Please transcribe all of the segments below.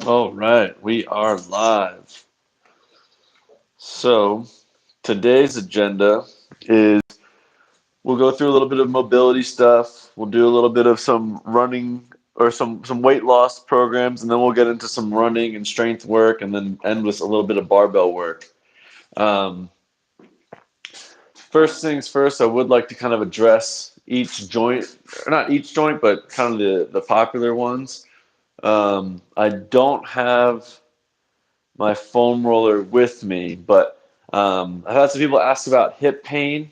All right, we are live. So, today's agenda is we'll go through a little bit of mobility stuff. We'll do a little bit of some running or some weight loss programs, and then we'll get into some running and strength work, and then end with a little bit of barbell work. Um, First things first, I would like to kind of address each joint, or not each joint, but kind of the popular ones. I don't have my foam roller with me, but I've had some people ask about hip pain.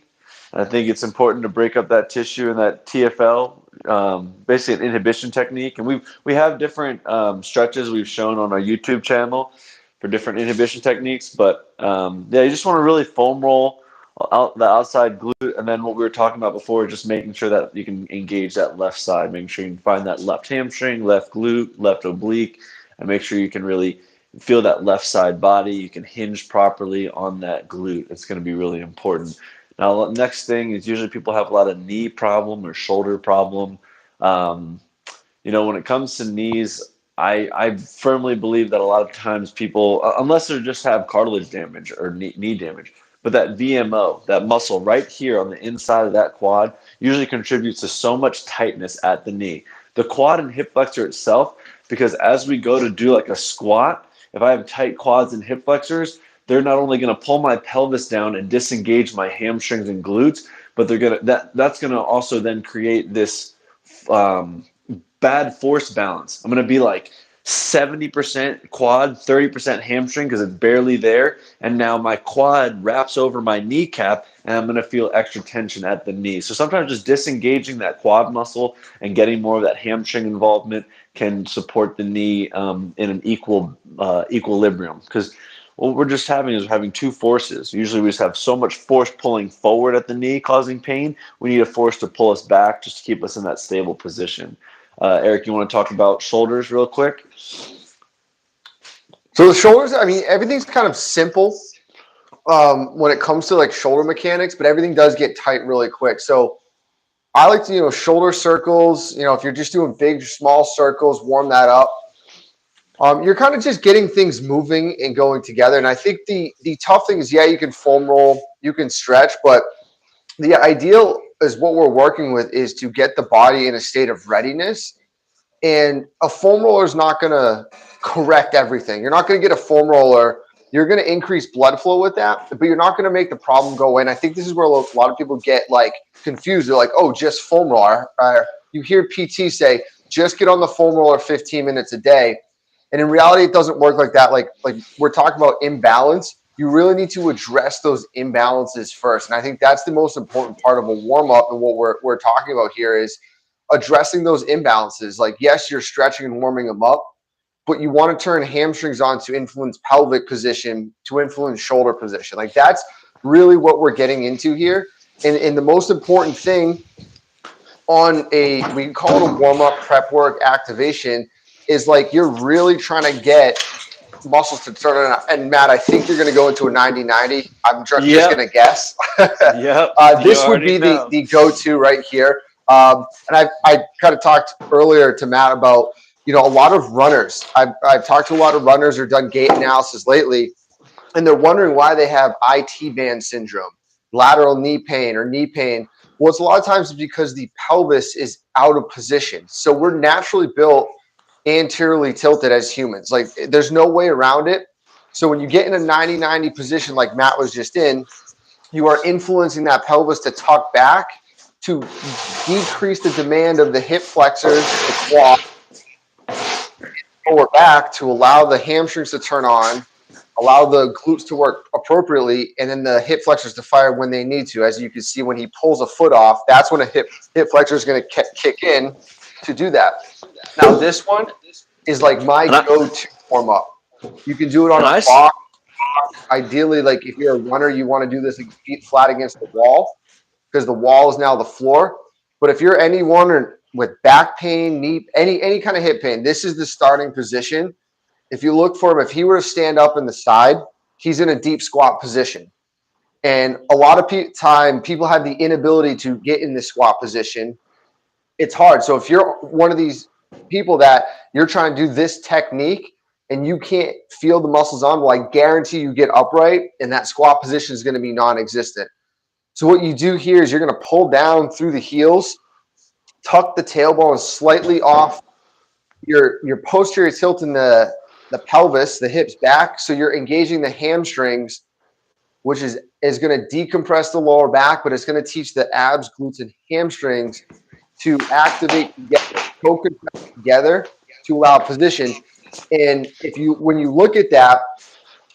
I think it's important to break up that tissue and that TFL, basically an inhibition technique. And we have different stretches we've shown on our YouTube channel for different inhibition techniques. But yeah, you just want to really foam roll out the outside glute, and then what we were talking about before, just making sure that you can engage that left side, making sure you can find that left hamstring, left glute, left oblique, and make sure you can really feel that left side body. You can hinge properly on that glute. It's going to be really important. Now, the next thing is usually people have a lot of knee problem or shoulder problem. Um, when it comes to knees, I firmly believe that a lot of times people, unless they just have cartilage damage or knee damage, but that VMO, that muscle right here on the inside of that quad, usually contributes to so much tightness at the knee. The quad and hip flexor itself, because as we go to do like a squat, if I have tight quads and hip flexors, they're not only going to pull my pelvis down and disengage my hamstrings and glutes, but that's going to also then create this um, bad force balance. I'm going to be like 70% quad, 30% hamstring because it's barely there. And now my quad wraps over my kneecap and I'm going to feel extra tension at the knee. So sometimes just disengaging that quad muscle and getting more of that hamstring involvement can support the knee in an equilibrium. Because what we're just having is having two forces. Usually we just have so much force pulling forward at the knee causing pain. We need a force to pull us back just to keep us in that stable position. Eric, you want to talk about shoulders real quick? So the shoulders, I mean, everything's kind of simple when it comes to like shoulder mechanics, but everything does get tight really quick. So I like to, shoulder circles, if you're just doing big, small circles, warm that up. You're kind of just getting things moving and going together. And I think the tough thing is, yeah, you can foam roll, you can stretch, but the ideal is what we're working with is to get the body in a state of readiness. And a foam roller is not going to correct everything. You're not going to get a foam roller. You're going to increase blood flow with that, but you're not going to make the problem go away. And I think this is where a lot of people get like confused. They're like, oh, just foam roller. You hear PT say, just get on the foam roller 15 minutes a day. And in reality, it doesn't work like that. Like we're talking about imbalance. You really need to address those imbalances first. And I think that's the most important part of a warm up. And what we're talking about here is addressing those imbalances. Like, yes, you're stretching and warming them up, but you want to turn hamstrings on to influence pelvic position, to influence shoulder position. Like, that's really what we're getting into here. And the most important thing on we can call it a warm up, prep work, activation, is like you're really trying to get muscles to turn on. And Matt, I think you're going to go into a 90-90. I'm just going Yep. to guess. Yep. You This would already be know. the go-to right here. And I kind of talked earlier to Matt about, a lot of runners. I've talked to a lot of runners or done gait analysis lately, and they're wondering why they have IT band syndrome, lateral knee pain or knee pain. Well, it's a lot of times because the pelvis is out of position. So we're naturally built anteriorly tilted as humans. Like, there's no way around it. So when you get in a 90-90 position like Matt was just in, you are influencing that pelvis to tuck back to decrease the demand of the hip flexors, the quad, lower back to allow the hamstrings to turn on, allow the glutes to work appropriately, and then the hip flexors to fire when they need to. As you can see, when he pulls a foot off, that's when a hip flexor is going to kick in to do that. Now, this one is like my And I go-to warm up. You can do it on and a I box. Ideally, like if you're a runner, you want to do this like feet flat against the wall because the wall is now the floor. But if you're anyone with back pain, knee, any kind of hip pain, this is the starting position. If you look for him, if he were to stand up in the side, he's in a deep squat position. And a lot of time, people have the inability to get in the squat position. It's hard. So if you're one of these people that you're trying to do this technique, and you can't feel the muscles on, well, I guarantee you get upright and that squat position is going to be non-existent. So what you do here is you're going to pull down through the heels, tuck the tailbone slightly off your posterior tilt in the pelvis, the hips back. So you're engaging the hamstrings, which is going to decompress the lower back, but it's going to teach the abs, glutes, and hamstrings to activate together, co-contract together to allow position. And when you look at that,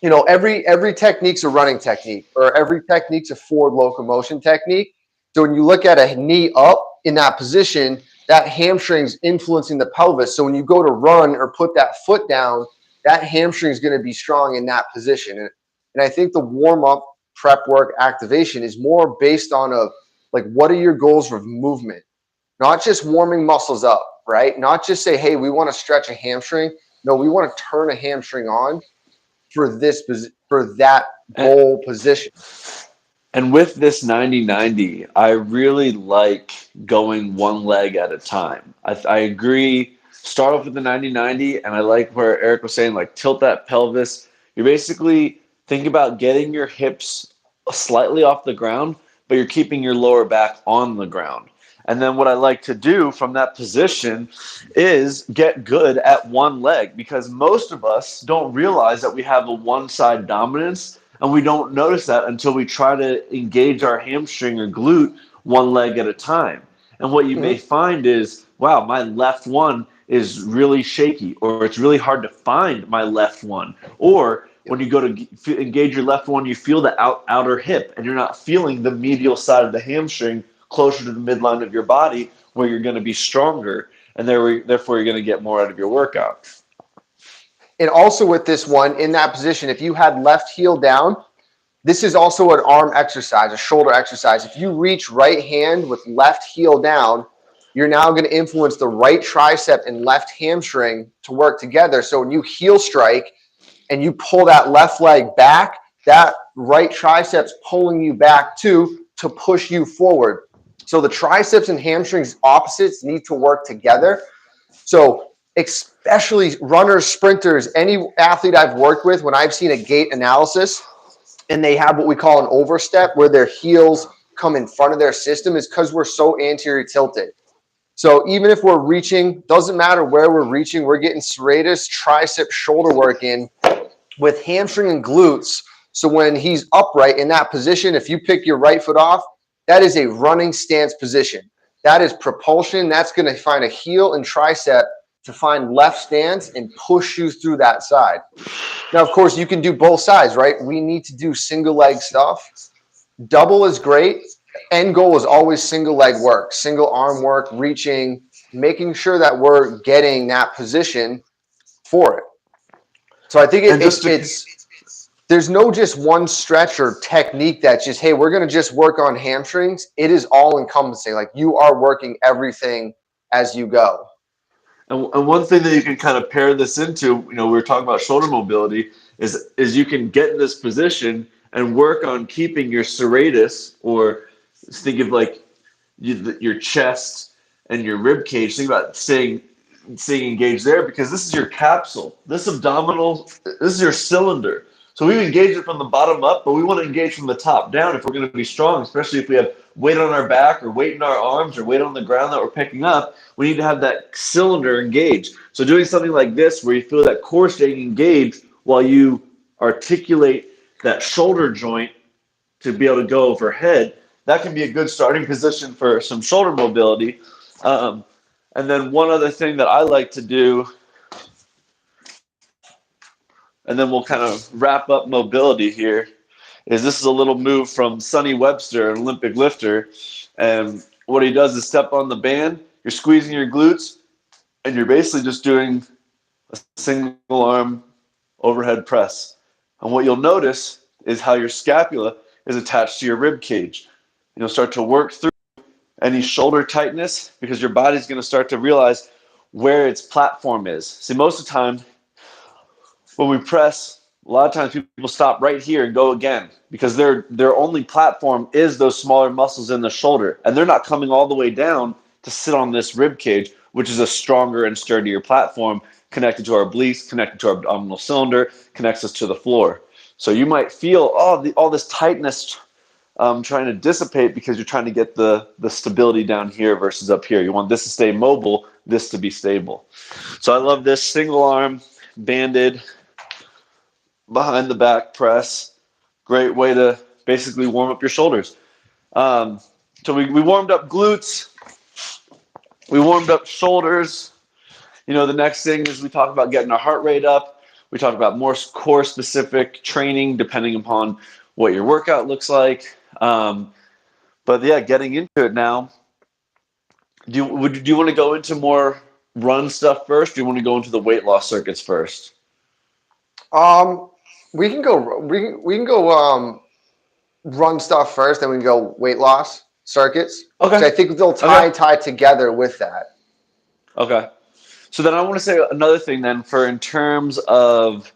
every technique's a running technique, or every technique's a forward locomotion technique. So when you look at a knee up in that position, that hamstring's influencing the pelvis. So when you go to run or put that foot down, that hamstring is going to be strong in that position. And I think the warm up, prep work, activation is more based on what are your goals for movement, not just warming muscles up, right? Not just say, hey, we want to stretch a hamstring. No, we want to turn a hamstring on for that goal position. And with this 90-90, I really like going one leg at a time. I agree. Start off with the 90-90, and I like where Eric was saying, like, tilt that pelvis. You're basically thinking about getting your hips slightly off the ground, but you're keeping your lower back on the ground. And then what I like to do from that position is get good at one leg, because most of us don't realize that we have a one-side dominance, and we don't notice that until we try to engage our hamstring or glute one leg at a time. And what you may find is, wow, my left one is really shaky, or it's really hard to find my left one. Or when you go to engage your left one, you feel the outer hip, and you're not feeling the medial side of the hamstring closer to the midline of your body, where you're going to be stronger, and therefore you're going to get more out of your workout. And also with this one, in that position, if you had left heel down, this is also an arm exercise, a shoulder exercise. If you reach right hand with left heel down, you're now going to influence the right tricep and left hamstring to work together. So when you heel strike and you pull that left leg back, that right tricep's pulling you back too, to push you forward. So the triceps and hamstrings opposites need to work together. So especially runners, sprinters, any athlete I've worked with, when I've seen a gait analysis and they have what we call an overstep, where their heels come in front of their system, is because we're so anterior tilted. So even if we're reaching, doesn't matter where we're reaching, we're getting serratus, tricep, shoulder work in with hamstring and glutes. So when he's upright in that position, if you pick your right foot off, that is a running stance position. That is propulsion. That's going to find a heel and tricep to find left stance and push you through that side. Now, of course, you can do both sides, right? We need to do single leg stuff. Double is great. End goal is always single leg work, single arm work, reaching, making sure that we're getting that position for it. So I think there's no just one stretch or technique that's just, hey, we're going to just work on hamstrings. It is all encompassing. Like, you are working everything as you go. And one thing that you can kind of pair this into, we were talking about shoulder mobility, is you can get in this position and work on keeping your serratus, or think of like your chest and your rib cage. Think about staying engaged there, because this is your capsule. This abdominal, this is your cylinder. So we engage it from the bottom up, but we want to engage from the top down if we're going to be strong, especially if we have weight on our back or weight in our arms or weight on the ground that we're picking up. We need to have that cylinder engaged. So doing something like this, where you feel that core staying engaged while you articulate that shoulder joint to be able to go overhead, that can be a good starting position for some shoulder mobility. And then one other thing that I like to do, and then we'll kind of wrap up mobility here, is this is a little move from Sonny Webster, an Olympic lifter. And what he does is step on the band, you're squeezing your glutes, and you're basically just doing a single arm overhead press. And what you'll notice is how your scapula is attached to your rib cage. You'll start to work through any shoulder tightness, because your body's going to start to realize where its platform is. See, most of the time when we press, a lot of times people stop right here and go again, because their only platform is those smaller muscles in the shoulder, and they're not coming all the way down to sit on this rib cage, which is a stronger and sturdier platform connected to our obliques, connected to our abdominal cylinder, connects us to the floor. So you might feel all this tightness trying to dissipate because you're trying to get the stability down here versus up here. You want this to stay mobile, this to be stable. So I love this single arm banded behind the back press. Great way to basically warm up your shoulders. So we warmed up glutes. We warmed up shoulders. The next thing is we talk about getting our heart rate up. We talk about more core specific training depending upon what your workout looks like. But yeah, getting into it now. Do you want to go into more run stuff first? Or do you want to go into the weight loss circuits first? We can go. We can go. Run stuff first, then we can go weight loss circuits. Okay. So I think they'll tie together with that. Okay. So then I want to say another thing then for in terms of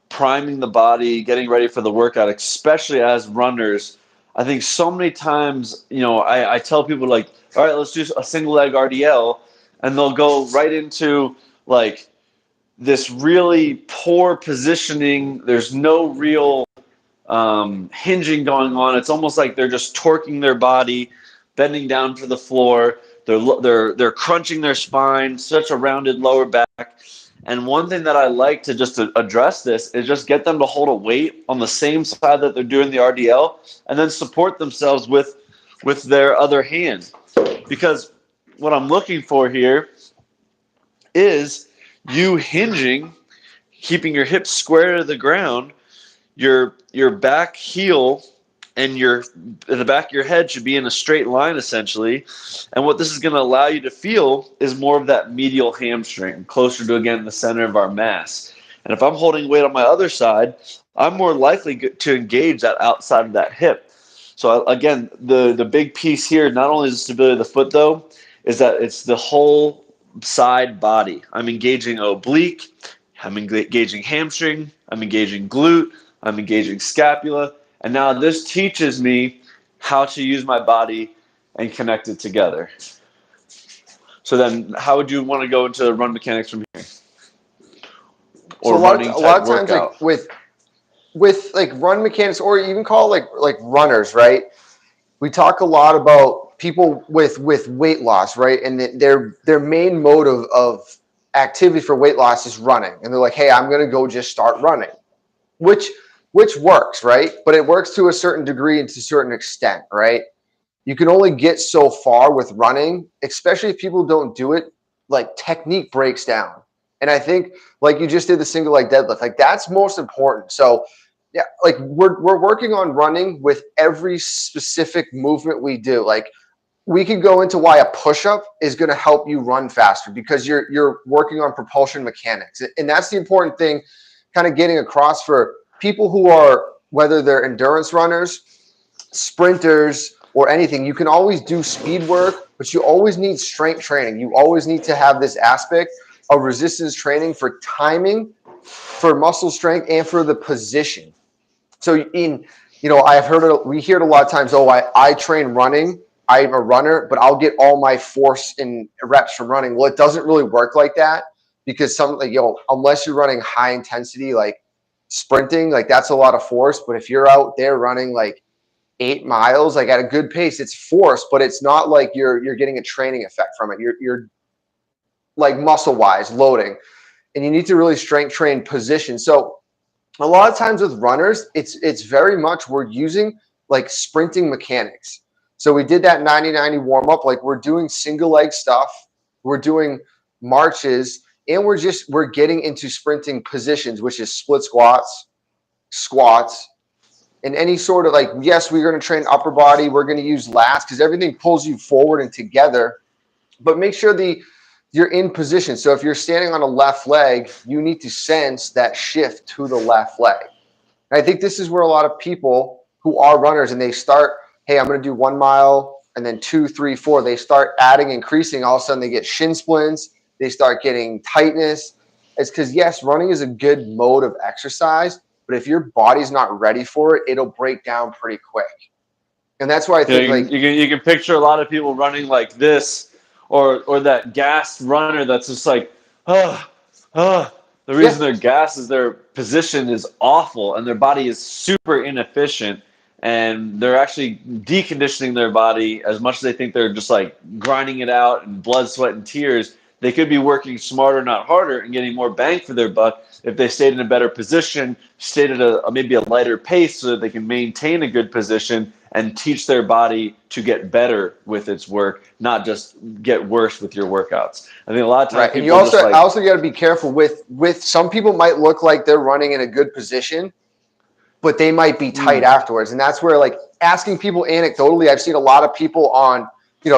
priming the body, getting ready for the workout, especially as runners. I think so many times, I tell people like, all right, let's do a single leg RDL, and they'll go right into like this really poor positioning. There's no real hinging going on. It's almost like they're just torquing their body, bending down to the floor. They're crunching their spine, such a rounded lower back. And one thing that I like to just address this is just get them to hold a weight on the same side that they're doing the RDL, and then support themselves with their other hand. Because what I'm looking for here is you hinging, keeping your hips square to the ground. Your back heel and the back of your head should be in a straight line essentially. And what this is going to allow you to feel is more of that medial hamstring, closer to, again, the center of our mass. And if I'm holding weight on my other side, I'm more likely to engage that outside of that hip. So again, the big piece here, not only is the stability of the foot though, is that it's the whole side body. I'm engaging oblique, I'm engaging hamstring, I'm engaging glute, I'm engaging scapula, and now this teaches me how to use my body and connect it together. So then how would you want to go into run mechanics from here? Or so a running lot type of times workout? like with like run mechanics, or even call like runners, right? We talk a lot about people with weight loss, right? And their main mode of activity for weight loss is running. And they're like, hey, I'm going to go just start running, which works, right? But it works to a certain degree and to a certain extent, right? You can only get so far with running, especially if people don't do it. Like technique breaks down. And I think like you just did the single leg deadlift, like that's most important. So yeah, like we're working on running with every specific movement we do. Like we could go into why a push-up is going to help you run faster because you're working on propulsion mechanics. And that's the important thing, kind of getting across for people who are, whether they're endurance runners, sprinters, or anything. You can always do speed work, but you always need strength training. You always need to have this aspect of resistance training for timing, for muscle strength, and for the position. So I've heard it, we hear it a lot of times, oh, I train running, I'm a runner, but I'll get all my force and reps from running. Well, it doesn't really work like that because unless you're running high intensity, like sprinting, like that's a lot of force. But if you're out there running like 8 miles, like at a good pace, it's force, but it's not like you're getting a training effect from it. You're like muscle wise loading, and you need to really strength train position. So a lot of times with runners, it's very much we're using like sprinting mechanics. So we did that 90-90 warm up, like we're doing single leg stuff, we're doing marches, and we're getting into sprinting positions, which is split squats, and any sort of like, yes, we're going to train upper body, we're going to use lats because everything pulls you forward and together, but make sure you're in position. So if you're standing on a left leg, you need to sense that shift to the left leg. And I think this is where a lot of people who are runners and they start, hey, I'm going to do 1 mile and then 2, 3, 4. They start adding, increasing. All of a sudden they get shin splints. They start getting tightness. It's because, yes, running is a good mode of exercise, but if your body's not ready for it, it'll break down pretty quick. And that's why I think you can picture a lot of people running like this, or that gassed runner that's just like, oh, The Yeah. reason they're gassed is their position is awful and their body is super inefficient. And they're actually deconditioning their body as much as they think they're just like grinding it out in blood, sweat, and tears. They could be working smarter, not harder, and getting more bang for their buck if they stayed in a better position, stayed at maybe a lighter pace so that they can maintain a good position and teach their body to get better with its work, not just get worse with your workouts. I think a lot of times Right. And you people are just also like, also got to be careful with some people might look like they're running in a good position, but they might be tight afterwards. And that's where like asking people anecdotally, I've seen a lot of people on,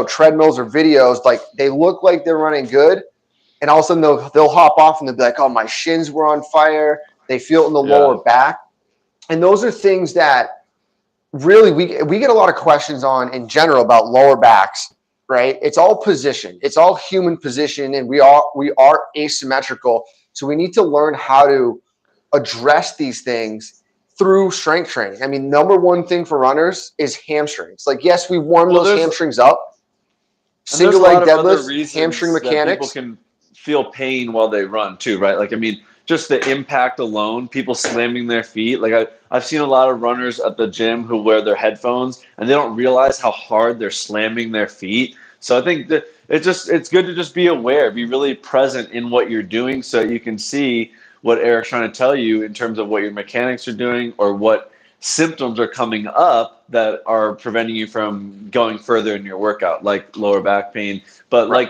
treadmills or videos, like they look like they're running good. And all of a sudden they'll hop off and they'll be like, oh, my shins were on fire. They feel it in the yeah. lower back. And those are things that really we get a lot of questions on in general about lower backs, right? It's all position. It's all human position. And we are asymmetrical. So we need to learn how to address these things through strength training. I mean, number one thing for runners is hamstrings. Like, yes, we warm Well, those hamstrings up. and there's Single a leg lot of other deadlifts, hamstring reasons that people mechanics. can feel pain while they run too, right? Like, I mean, just the impact alone, people slamming their feet. Like, I've seen a lot of runners at the gym who wear their headphones and they don't realize how hard they're slamming their feet. So I think that it's good to just be aware, be really present in what you're doing so you can see what Eric's trying to tell you in terms of what your mechanics are doing or what symptoms are coming up that are preventing you from going further in your workout, like lower back pain. But Right.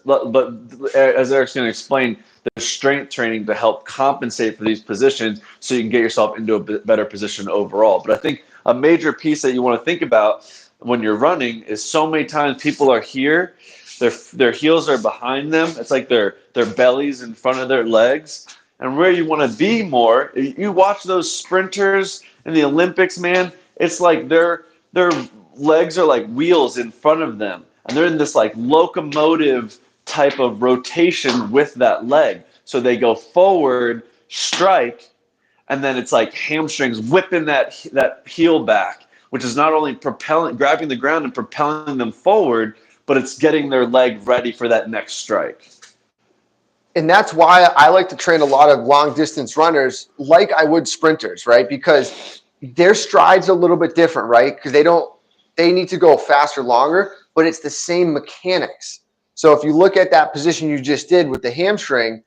but as Eric's going to explain, there's strength training to help compensate for these positions so you can get yourself into a better position overall. But I think a major piece that you want to think about when you're running is so many times people are here, their heels are behind them. It's like their bellies in front of their legs. And where you want to be more, you watch those sprinters in the Olympics, man. It's like their legs are like wheels in front of them, and they're in this like locomotive type of rotation with that leg. So they go forward, strike, and then it's like hamstrings whipping that heel back, which is not only grabbing the ground and propelling them forward, but it's getting their leg ready for that next strike. And that's why I like to train a lot of long distance runners like I would sprinters, right? Because their stride's a little bit different, right? Because they need to go faster, longer, but it's the same mechanics. So if you look at that position you just did with the hamstring,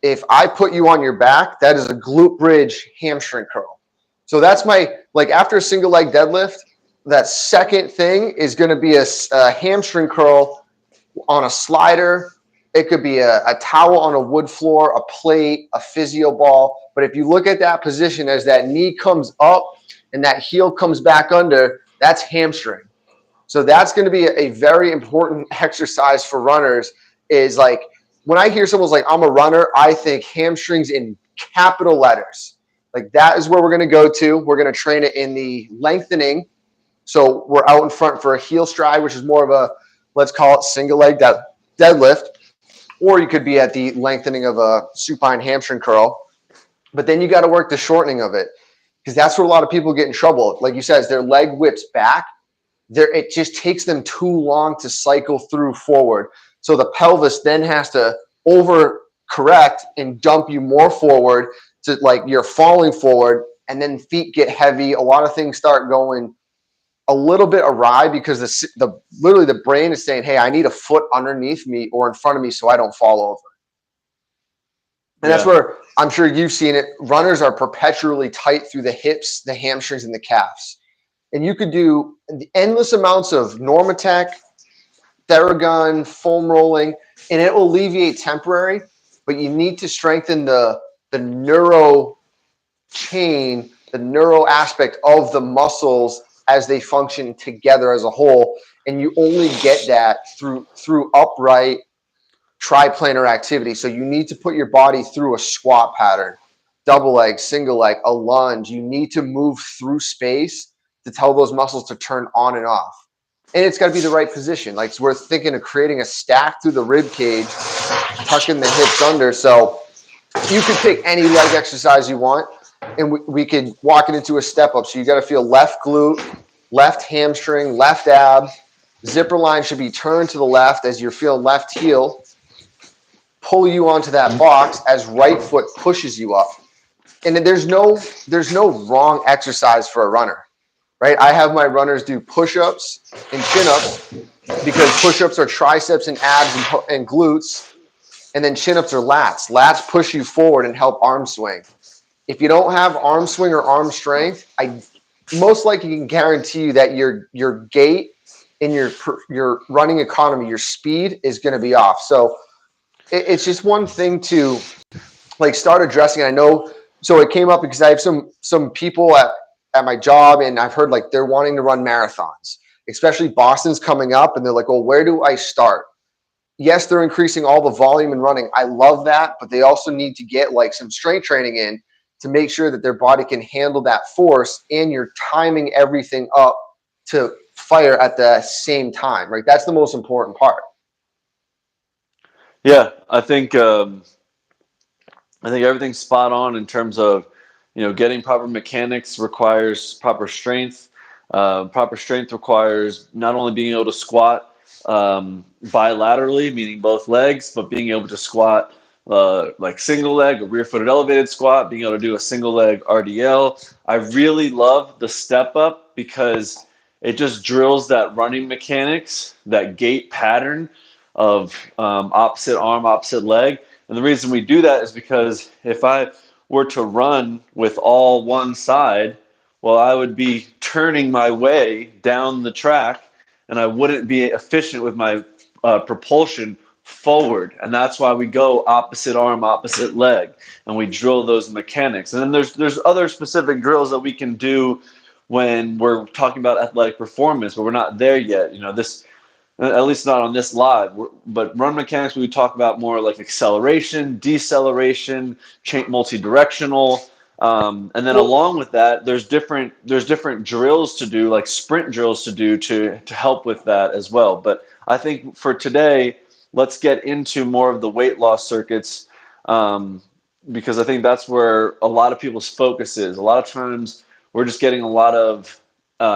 if I put you on your back, that is a glute bridge hamstring curl. So that's like after a single leg deadlift, that second thing is going to be a hamstring curl on a slider. It could be a towel on a wood floor, a plate, a physio ball. But if you look at that position as that knee comes up and that heel comes back under, that's hamstring. So that's going to be a very important exercise for runners is like when I hear someone's like, I'm a runner, I think hamstrings in capital letters. Like that is where we're going to go to. We're going to train it in the lengthening. So we're out in front for a heel stride, which is more of a, let's call it single leg deadlift. Or you could be at the lengthening of a supine hamstring curl. But then you got to work the shortening of it because that's where a lot of people get in trouble. Like you said, as their leg whips back, it just takes them too long to cycle through forward. So the pelvis then has to overcorrect and dump you more forward to like you're falling forward and then feet get heavy. A lot of things start going a little bit awry because literally the brain is saying, hey, I need a foot underneath me or in front of me so I don't fall over. And that's where I'm sure you've seen it. Runners are perpetually tight through the hips, the hamstrings, and the calves. And you could do endless amounts of Normatec, Theragun, foam rolling, and it will alleviate temporary, but you need to strengthen the neuro chain, the neuro aspect of the muscles as they function together as a whole. And you only get that through upright triplanar activity. So you need to put your body through a squat pattern, double leg, single leg, a lunge. You need to move through space to tell those muscles to turn on and off. And it's got to be the right position. Like so we're thinking of creating a stack through the rib cage, tucking the hips under. So you can pick any leg exercise you want, and we could walk it into a step up. So you got to feel left glute, left hamstring, left ab. Zipper line should be turned to the left as you're feeling left heel. pull you onto that box as right foot pushes you up. And then there's no wrong exercise for a runner, right? I have my runners do push-ups and chin-ups because push-ups are triceps and abs and glutes, and then chin-ups are lats. Lats push you forward and help arm swing. If you don't have arm swing or arm strength, I most likely can guarantee you that your gait and your running economy, your speed is going to be off. So it's just one thing to like start addressing. I know, so it came up because I have some people at my job, and I've heard like they're wanting to run marathons, especially Boston's coming up, and they're like, well, where do I start? Yes, they're increasing all the volume and running. I love that, but they also need to get like some strength training in to make sure that their body can handle that force, and you're timing everything up to fire at the same time, right? That's the most important part. Yeah, I think everything's spot on in terms of, getting proper mechanics requires proper strength. Proper strength requires not only being able to squat bilaterally, meaning both legs, but being able to squat like single leg, a rear-footed elevated squat, being able to do a single leg RDL. I really love the step up because it just drills that running mechanics, that gait pattern of opposite arm, opposite leg. And the reason we do that is because if I were to run with all one side, well, I would be turning my way down the track and I wouldn't be efficient with my propulsion forward. And that's why we go opposite arm, opposite leg, and we drill those mechanics. And then there's other specific drills that we can do when we're talking about athletic performance, but we're not there yet. This, at least not on this live. But run mechanics, we talk about more like acceleration, deceleration, multi-directional, and then Well, along with that, there's different drills to do, like sprint drills to do to help with that as well. But I think for today, let's get into more of the weight loss circuits, because I think that's where a lot of people's focus is. A lot of times, we're just getting a lot of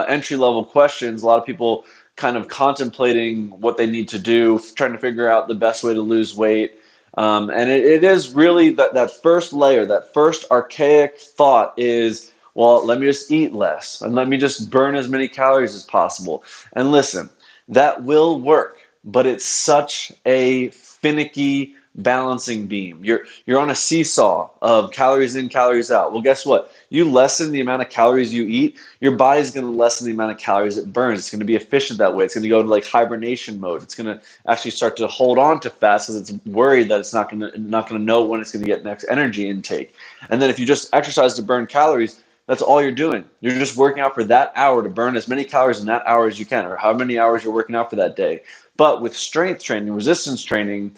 entry level questions. A lot of people kind of contemplating what they need to do, trying to figure out the best way to lose weight. And it is really that first layer, that first archaic thought is, well, let me just eat less and let me just burn as many calories as possible. And listen, that will work, but it's such a finicky balancing beam. You're on a seesaw of calories in, calories out. Well, guess what? You lessen the amount of calories you eat, your body's going to lessen the amount of calories it burns. It's going to be efficient that way. It's going to go into like hibernation mode. It's going to actually start to hold on to fat because it's worried that it's not going to know when it's going to get next energy intake. And then if you just exercise to burn calories, that's all you're doing. You're just working out for that hour to burn as many calories in that hour as you can, or how many hours you're working out for that day. But with strength training, resistance training,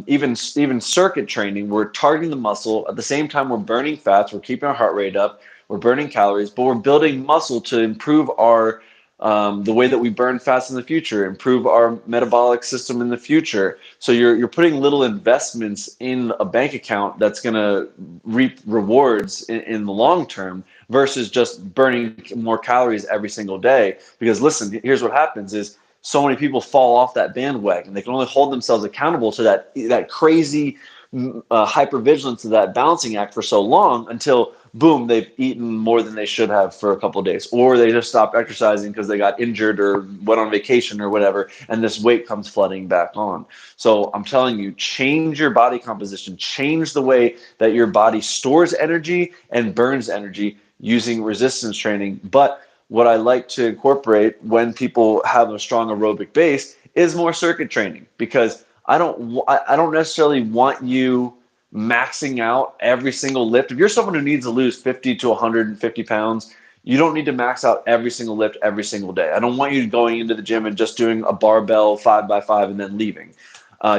even circuit training, we're targeting the muscle. At the same time, we're burning fats. We're keeping our heart rate up. We're burning calories, but we're building muscle to improve our the way that we burn fats in the future, improve our metabolic system in the future. So you're putting little investments in a bank account that's going to reap rewards in the long term versus just burning more calories every single day. Because listen, here's what happens is so many people fall off that bandwagon. They can only hold themselves accountable to that crazy hypervigilance of that balancing act for so long until boom, they've eaten more than they should have for a couple of days, or they just stopped exercising because they got injured or went on vacation or whatever, and this weight comes flooding back on. So I'm telling you, change your body composition, change the way that your body stores energy and burns energy using resistance training. But what I like to incorporate when people have a strong aerobic base is more circuit training, because I don't necessarily want you maxing out every single lift. If you're someone who needs to lose 50 to 150 pounds, you don't need to max out every single lift every single day. I don't want you going into the gym and just doing a barbell 5x5 and then leaving.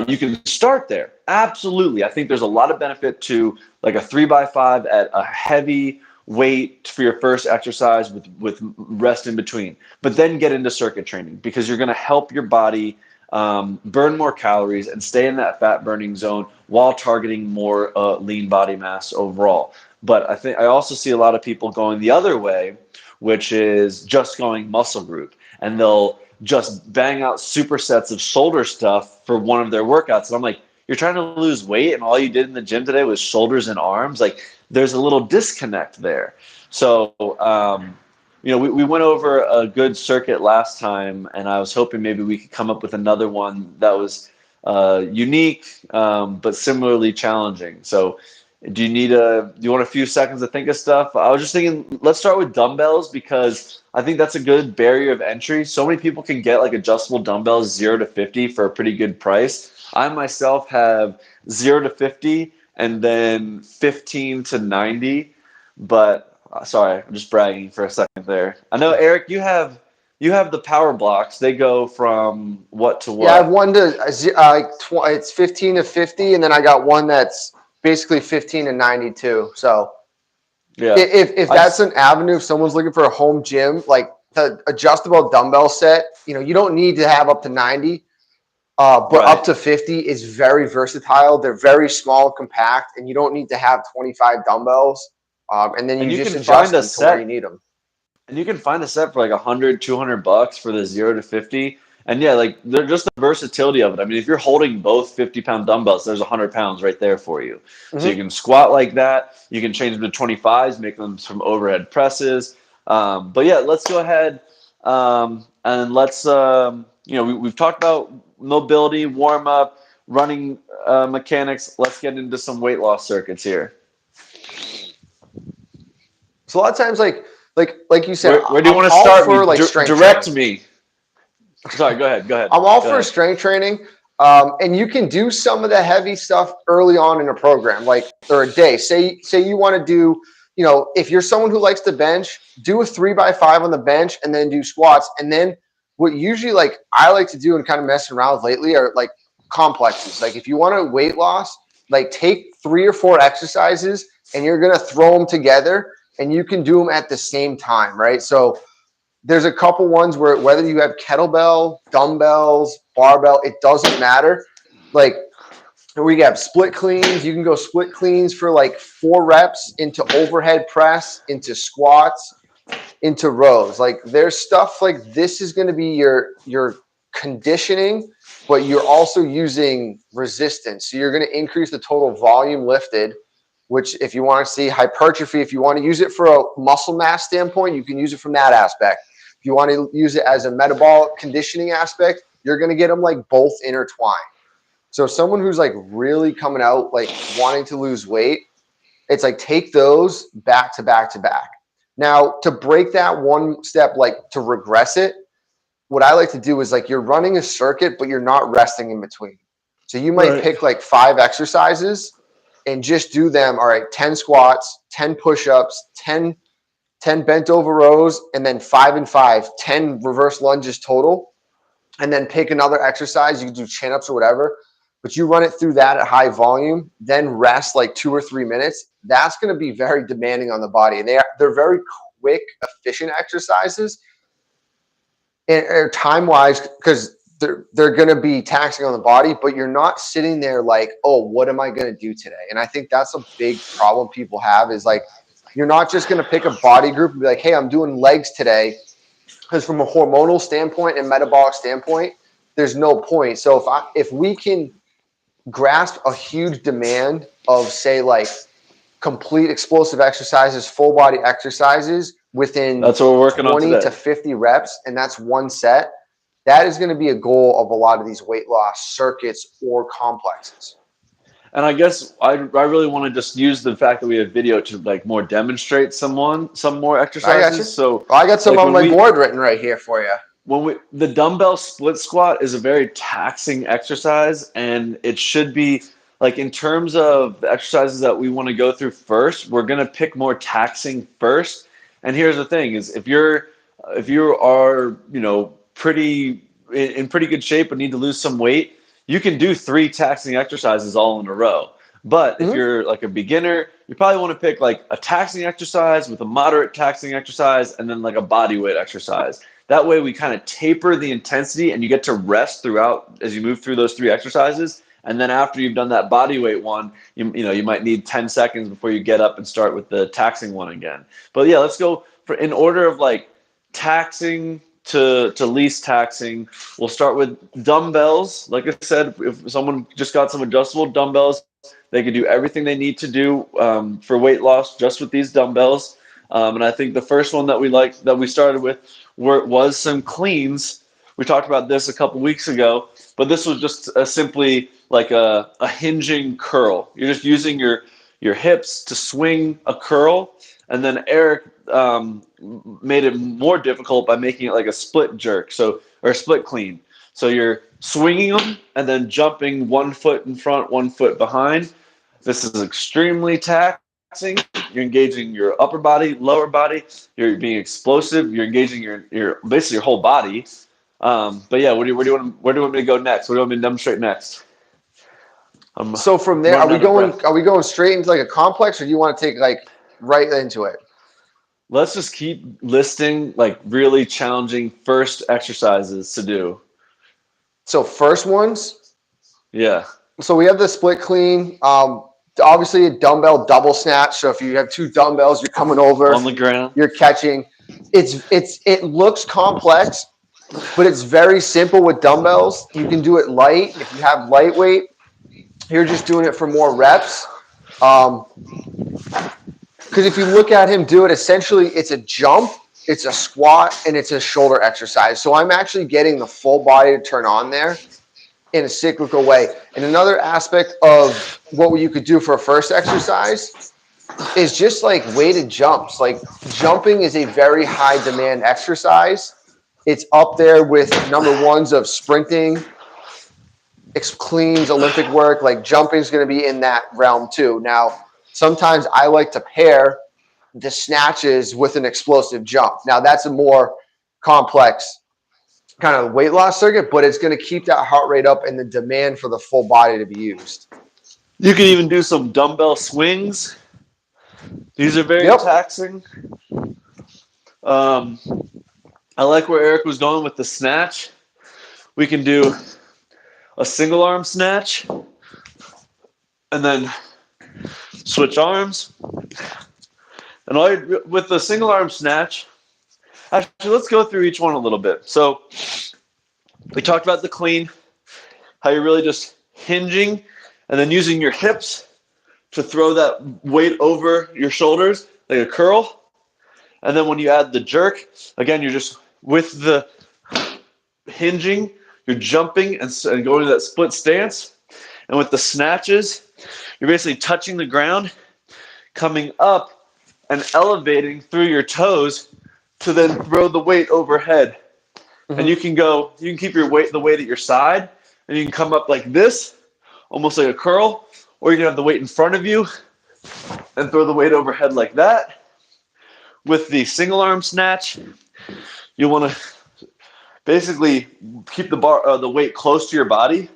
You can start there. Absolutely. I think there's a lot of benefit to like a 3x5 at a heavy weight for your first exercise with rest in between. But then get into circuit training, because you're going to help your body burn more calories and stay in that fat burning zone while targeting more lean body mass overall. But I also see a lot of people going the other way, which is just going muscle group, and they'll just bang out supersets of shoulder stuff for one of their workouts. And I'm like, you're trying to lose weight and all you did in the gym today was shoulders and arms, like there's a little disconnect there. So, we went over a good circuit last time, and I was hoping maybe we could come up with another one that was unique, but similarly challenging. So, do you want a few seconds to think of stuff? I was just thinking, let's start with dumbbells because I think that's a good barrier of entry. So many people can get like adjustable dumbbells 0 to 50 for a pretty good price. I myself have 0 to 50 and then 15 to 90, but sorry, I'm just bragging for a second there. I know Eric, you have the power blocks. They go from what to Yeah, I have what? one to it's 15 to 50, and then I got one that's basically 15 to 92. So Yeah. if I that's an avenue, if someone's looking for a home gym, like the adjustable dumbbell set, you don't need to have up to 90, but up right. to 50 is very versatile. They're very small, compact, and you don't need to have 25 dumbbells. And then And you you just can find adjust a them to where set you need them. And you can find a set for like 100, $200 for the 0 to 50. And yeah, like they're just the versatility of it. I mean, if you're holding both 50-pound dumbbells, there's 100 pounds right there for you. So you Hmm. can squat like that. You can change them to 25s, make them some overhead presses. But yeah, let's go ahead and let's, we've talked about mobility, warm up, running mechanics. Let's get into some weight loss circuits here. So a lot of times, like you said, Where do you I'm want to all start me? for like strength Direct training. me. Sorry, go ahead. Go ahead. I'm all Go for ahead. strength training. And you can do some of the heavy stuff early on in a program, like or a day. Say you want to do, if you're someone who likes to bench, do a 3x5 on the bench and then do squats. And then what usually like I like to do and kind of messing around with lately are like complexes. Like if you want to weight loss, like take 3 or 4 exercises and you're gonna throw them together and you can do them at the same time, right? So there's a couple ones where whether you have kettlebell, dumbbells, barbell, it doesn't matter. Like we have split cleans. You can go split cleans for like 4 reps into overhead press, into squats, into rows. Like there's stuff like this is going to be your conditioning, but you're also using resistance. So you're going to increase the total volume lifted, which if you want to see hypertrophy, if you want to use it for a muscle mass standpoint, you can use it from that aspect. If you want to use it as a metabolic conditioning aspect, you're going to get them like both intertwined. So someone who's like really coming out, like wanting to lose weight, it's like take those back to back to back. Now, to break that one step, like to regress it, what I like to do is like you're running a circuit, but you're not resting in between. So you might Right. pick like 5 exercises and just do them. All right, 10 squats, 10 push-ups, 10 bent over rows, and then 5 and 5, 10 reverse lunges total. And then pick another exercise. You can do chin-ups or whatever, but you run it through that at high volume, then rest like 2 or 3 minutes. That's going to be very demanding on the body. And they're very quick, efficient exercises and time wise, because they're going to be taxing on the body, but you're not sitting there like, oh, what am I going to do today? And I think that's a big problem people have is like, you're not just going to pick a body group and be like, hey, I'm doing legs today. Because from a hormonal standpoint and metabolic standpoint, there's no point. So if we can grasp a huge demand of say like complete explosive exercises, full body exercises within That's what we're working on 20 to today. 50 reps, and that's one set, that is going to be a goal of a lot of these weight loss circuits or complexes. And I guess I really want to just use the fact that we have video to like more demonstrate some more I got exercises. you. So Well, I got some like on my board written right here for you. the dumbbell split squat is a very taxing exercise, and it should be like in terms of the exercises that we want to go through first, we're going to pick more taxing first. And here's the thing is if you are, pretty in pretty good shape but need to lose some weight, you can do 3 taxing exercises all in a row. But if Mm-hmm. you're like a beginner, you probably want to pick like a taxing exercise with a moderate taxing exercise and then like a body weight exercise. That way we kind of taper the intensity and you get to rest throughout as you move through those 3 exercises. And then after you've done that body weight one, you might need 10 seconds before you get up and start with the taxing one again. But yeah, let's go in order of like taxing to least taxing. We'll start with dumbbells. Like I said, if someone just got some adjustable dumbbells, they could do everything they need to do for weight loss just with these dumbbells. And I think the first one that we started with was some cleans. We talked about this a couple weeks ago, but this was just simply like a hinging curl. You're just using your hips to swing a curl, and then Eric made it more difficult by making it like a split jerk, or a split clean. So you're swinging them and then jumping 1 foot in front, 1 foot behind. This is extremely taxing. You're engaging your upper body, lower body. You're being explosive. You're engaging your basically your whole body. But yeah, where do you want me to go next? What do you want me to demonstrate next? So from there, are we going straight into like a complex, or do you want to take like right into it? Let's just keep listing like really challenging first exercises to do. So first ones. Yeah. So we have the split clean. Obviously a dumbbell double snatch. So if you have 2 dumbbells, you're coming over on the ground, you're catching. It looks complex, but it's very simple with dumbbells. You can do it light. If you have lightweight, you're just doing it for more reps. Because if you look at him do it, essentially it's a jump, it's a squat, and it's a shoulder exercise. So I'm actually getting the full body to turn on there in a cyclical way. And another aspect of what you could do for a first exercise is just like weighted jumps. Like jumping is a very high demand exercise. It's up there with number ones of sprinting, cleans, Olympic work. Like jumping is going to be in that realm too. Now, sometimes I like to pair the snatches with an explosive jump. Now that's a more complex kind of weight loss circuit, but it's going to keep that heart rate up and the demand for the full body to be used. You can even do some dumbbell swings. These are very taxing. I like where Eric was going with the snatch. We can do a single arm snatch and then switch arms. And with the single arm snatch, actually, let's go through each one a little bit. So we talked about the clean, how you're really just hinging and then using your hips to throw that weight over your shoulders like a curl. And then when you add the jerk, again, you're just with the hinging, you're jumping and going to that split stance. And with the snatches, you're basically touching the ground, coming up and elevating through your toes to then throw the weight overhead. Mm-hmm. And you can keep the weight at your side, and you can come up like this, almost like a curl, or you can have the weight in front of you and throw the weight overhead like that. With the single arm snatch, you want to basically keep the weight close to your body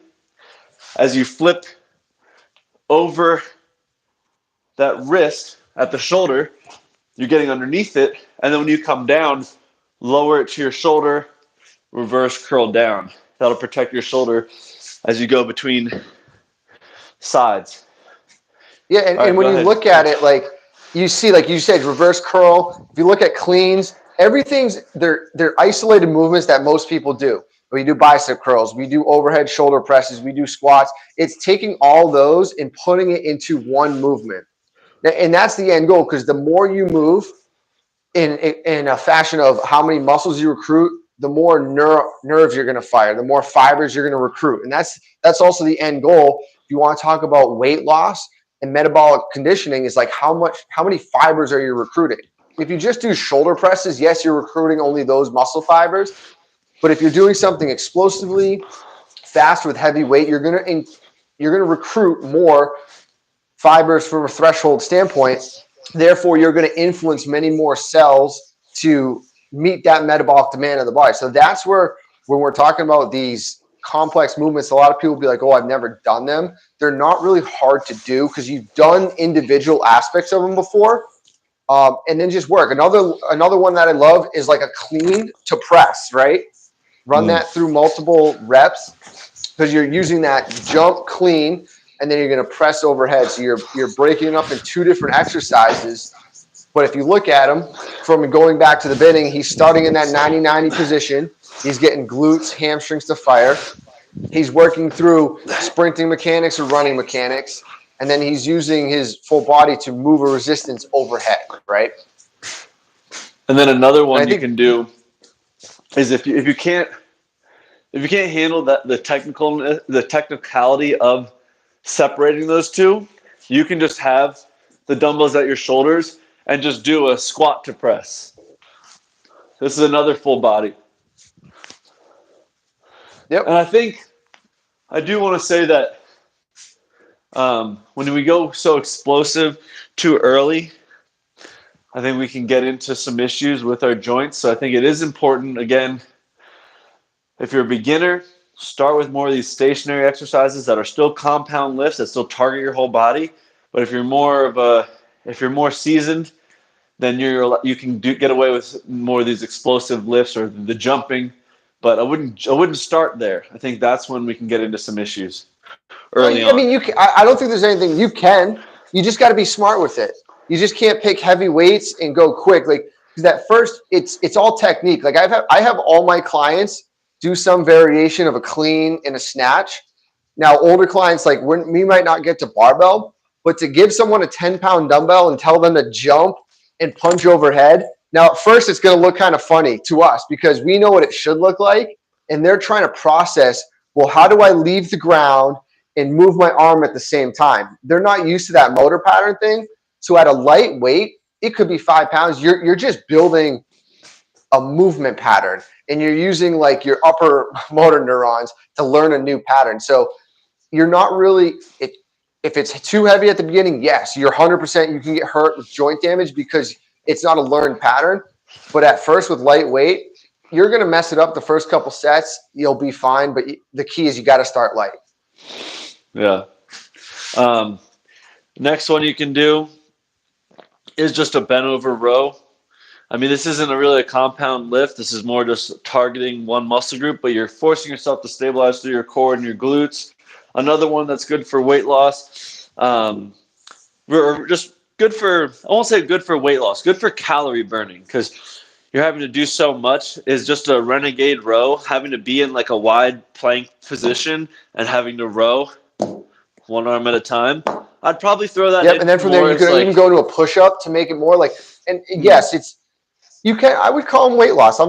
as you flip over that wrist at the shoulder. You're getting underneath it, and then when you come down, lower it to your shoulder, reverse curl down. That'll protect your shoulder as you go between sides. Yeah, and when you look at it, like you see, like you said, reverse curl. If you look at cleans, they're isolated movements that most people do. We do bicep curls, we do overhead shoulder presses, we do squats. It's taking all those and putting it into one movement. And that's the end goal, because the more you move in a fashion of how many muscles you recruit, the more nerves you're going to fire, the more fibers you're going to recruit. And that's also the end goal. If you want to talk about weight loss and metabolic conditioning, is like how many fibers are you recruiting? If you just do shoulder presses, yes, you're recruiting only those muscle fibers. But if you're doing something explosively fast with heavy weight, you're going to recruit more fibers from a threshold standpoint. Therefore, you're going to influence many more cells to meet that metabolic demand of the body. So that's where, when we're talking about these complex movements, a lot of people will be like, oh, I've never done them. They're not really hard to do because you've done individual aspects of them before. And then just work. Another one that I love is like a clean to press, right? Run that through multiple reps, because you're using that jump clean, and then you're going to press overhead. So you're breaking it up in 2 different exercises, But if you look at him from going back to the beginning, he's starting in that 90-90 position. He's getting glutes, hamstrings to fire. He's working through sprinting mechanics or running mechanics. And then he's using his full body to move a resistance overhead, right? And then another one you can do is if you can't handle the technicality of separating those two, you can just have the dumbbells at your shoulders and just do a squat to press. This is another full body. Yep. And I do want to say that when we go so explosive too early, I think we can get into some issues with our joints. So I think it is important, again, if you're a beginner, start with more of these stationary exercises that are still compound lifts that still target your whole body. But if you're more seasoned, then you can get away with more of these explosive lifts or the jumping. But I wouldn't start there. I think that's when we can get into some issues early on. I mean, I don't think there's anything you can. You just got to be smart with it. You just can't pick heavy weights and go quick. Like, because at first it's all technique. Like I have all my clients do some variation of a clean and a snatch. Now, older clients, like we might not get to barbell, but to give someone a 10-pound dumbbell and tell them to jump and punch overhead. Now, at first, it's going to look kind of funny to us because we know what it should look like. And they're trying to process, well, how do I leave the ground and move my arm at the same time? They're not used to that motor pattern thing. So at a light weight, it could be 5 pounds. You're just building a movement pattern and you're using like your upper motor neurons to learn a new pattern. So you're not really if it's too heavy at the beginning, yes, you're 100%. You can get hurt with joint damage because it's not a learned pattern. But at first with light weight, you're going to mess it up the first couple sets. You'll be fine. But the key is you got to start light. Yeah. Next one you can do is just a bent over row. I mean, this isn't really a compound lift. This is more just targeting one muscle group, but you're forcing yourself to stabilize through your core and your glutes. Another one that's good for weight loss. We're just good for, I won't say good for weight loss, good for calorie burning, because you're having to do so much. Is just a renegade row, having to be in like a wide plank position and having to row one arm at a time. I'd probably throw that in. And then from there, you could even go to a push-up to make it more like, and yes, I would call them weight loss.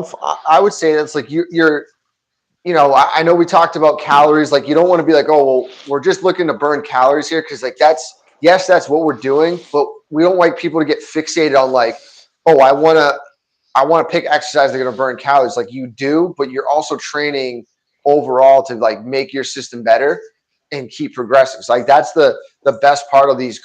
I would say that's like I know we talked about calories. Like you don't want to be like, oh, well, we're just looking to burn calories here. Cause like that's what we're doing, but we don't like people to get fixated on like, oh, I want to pick exercise that are going to burn calories. Like you do, but you're also training overall to like make your system better and keep progressing. So like that's the best part of these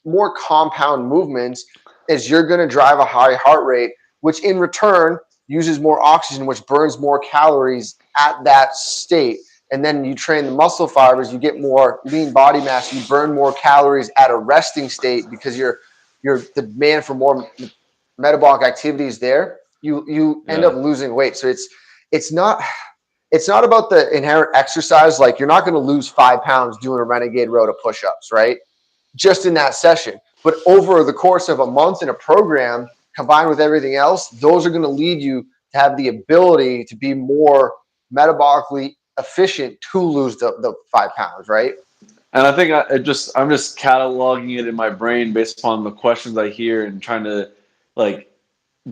more compound movements is you're going to drive a high heart rate, which in return uses more oxygen, which burns more calories at that state. And then you train the muscle fibers, you get more lean body mass, you burn more calories at a resting state because your demand for more metabolic activity is there. You end up losing weight. So it's not about the inherent exercise. Like you're not going to lose 5 pounds doing a renegade row to push-ups, right? Just in that session. But over the course of a month in a program, combined with everything else, those are going to lead you to have the ability to be more metabolically efficient to lose the 5 pounds, right? And I think I'm just cataloging it in my brain based upon the questions I hear and trying to like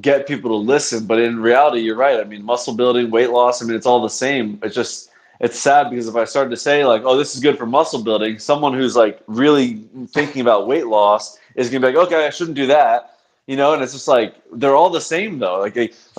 get people to listen. But in reality, you're right. I mean, muscle building, weight loss, I mean, it's all the same. It's sad because if I started to say like, oh, this is good for muscle building, someone who's like really thinking about weight loss is going to be like, okay, I shouldn't do that. And it's just like, they're all the same though. Like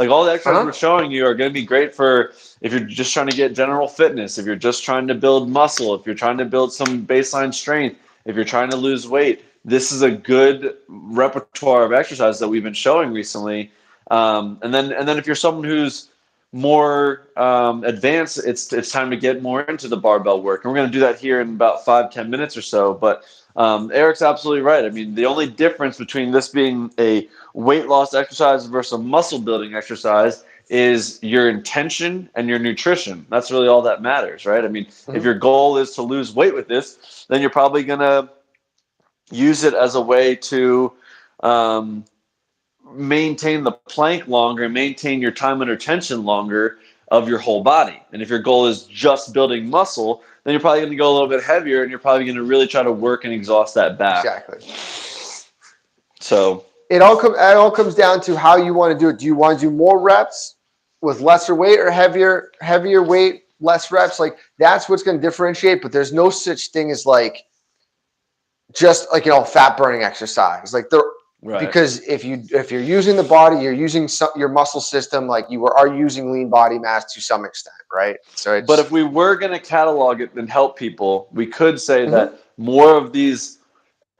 all the exercises we're showing you are going to be great for if you're just trying to get general fitness, if you're just trying to build muscle, if you're trying to build some baseline strength, if you're trying to lose weight. This is a good repertoire of exercises that we've been showing recently. And then if you're someone who's more advanced, it's time to get more into the barbell work. And we're going to do that here in about 5-10 minutes or so. But Eric's absolutely right. I mean, the only difference between this being a weight loss exercise versus a muscle building exercise is your intention and your nutrition. That's really all that matters, right? I mean, if your goal is to lose weight with this, then you're probably going to use it as a way to um, maintain the plank longer and maintain your time under tension longer of your whole body. And if your goal is just building muscle, then you're probably going to go a little bit heavier and you're probably going to really try to work and exhaust that back. Exactly. So it all comes down to how you want to do it. Do you want to do more reps with lesser weight or heavier weight, less reps? Like that's what's going to differentiate. But there's no such thing as like just like fat burning exercise. Like right. Because if you're using the body, you're using your muscle system. Like you are using lean body mass to some extent, right? So but if we were going to catalog it and help people, we could say that more of these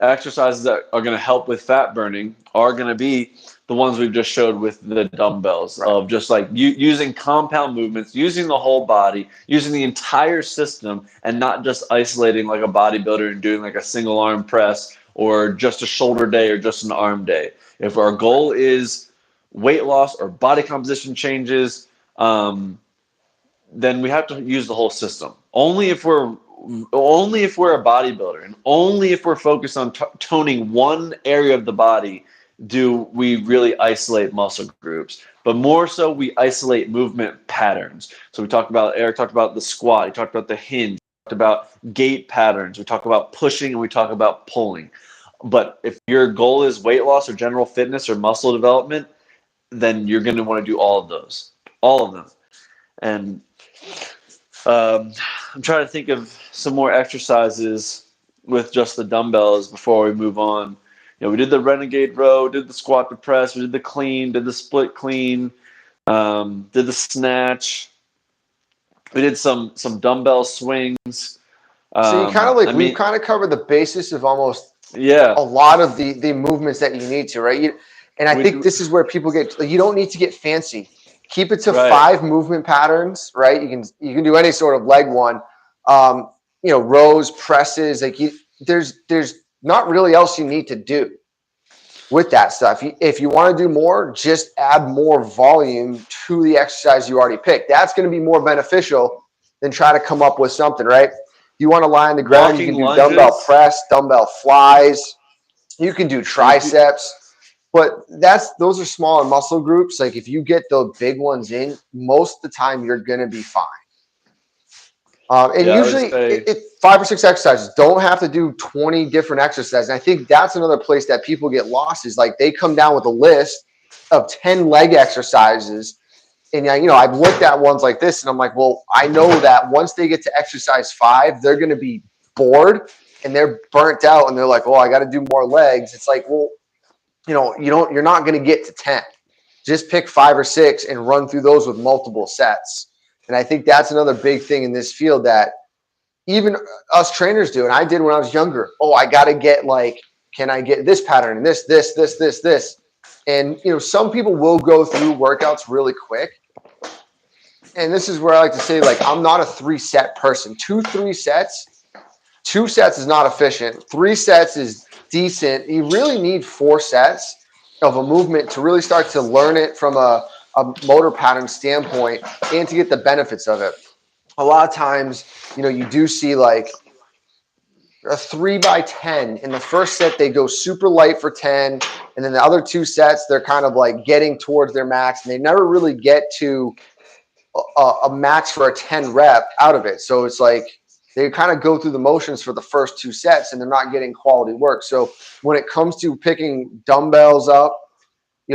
exercises that are going to help with fat burning are going to be the ones we've just showed with the dumbbells, right, of just like using compound movements, using the whole body, using the entire system, and not just isolating like a bodybuilder and doing like a single arm press or just a shoulder day or just an arm day. If our goal is weight loss or body composition changes, then we have to use the whole system. Only if we're a bodybuilder and only if we're focused on toning one area of the body do we really isolate muscle groups. But more so, we isolate movement patterns. So Eric talked about the squat, he talked about the hinge, he talked about gait patterns, we talk about pushing, and we talk about pulling. But if your goal is weight loss or general fitness or muscle development, then you're going to want to do all of those, all of them. And I'm trying to think of some more exercises with just the dumbbells before we move on. We did the renegade row, did the squat to press, we did the clean, did the split clean, did the snatch. We did some dumbbell swings. So you kind of we've kind of covered the basis of almost a lot of the movements that you need to, right? And I think this is where people you don't need to get fancy. Keep it to 5 movement patterns, right? You can do any sort of leg one, rows, presses. Like there's not really else you need to do with that stuff. If you want to do more, just add more volume to the exercise you already picked. That's going to be more beneficial than try to come up with something, right? You want to lie on the ground, you can do lunges, dumbbell press, dumbbell flies. You can do triceps. But those are smaller muscle groups. Like if you get the big ones in, most of the time you're going to be fine. And usually 5 or 6 exercises. Don't have to do 20 different exercises. And I think that's another place that people get lost is like they come down with a list of 10 leg exercises. And I've looked at ones like this and I'm like, well, I know that once they get to exercise 5, they're going to be bored and they're burnt out and they're like, oh, I got to do more legs. It's like, well, you're not going to get to 10. Just pick 5 or 6 and run through those with multiple sets. And I think that's another big thing in this field that even us trainers do. And I did when I was younger. Oh, I got to get can I get this pattern and this. And, some people will go through workouts really quick. And this is where I like to say, I'm not a 3-set person. 2 sets is not efficient. 3 sets is decent. You really need 4 sets of a movement to really start to learn it from a motor pattern standpoint and to get the benefits of it. A lot of times, you do see a 3x10 in the first set, they go super light for 10. And then the other 2 sets, they're kind of getting towards their max and they never really get to a max for a 10 rep out of it. So it's they kind of go through the motions for the first 2 sets and they're not getting quality work. So when it comes to picking dumbbells up,